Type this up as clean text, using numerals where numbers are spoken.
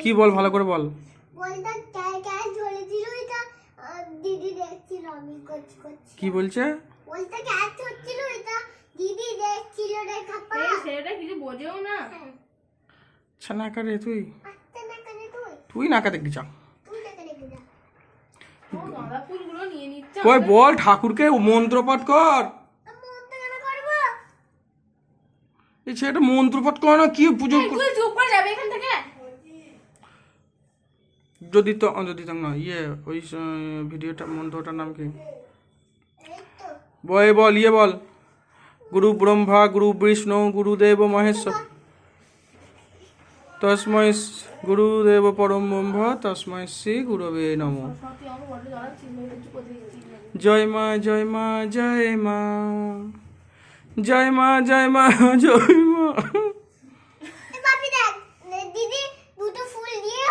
কি বল, ভালো করে বল। কি বলছে? নাকা রে তুই, তুই নাকা দেখবি চা। কই বল, ঠাকুরকে মন্ত্রপাঠ কর। এই ছেলেটা মন্ত্রপাঠ করে না, কি পুজো যদি তো না ইয়ে ওই ভিডিওটা মন্ত্রটার নাম কি বল, বল। গুরু ব্রহ্মা গুরু বিষ্ণু গুরুদেব মহেশ্বর তস্মৈ গুরুদেব পরম ব্রহ্ম তস্মৈ শ্রী গুরবে নমঃ। জয় মা জয় মা জয় মা জয় মা জয় মা জয় মা।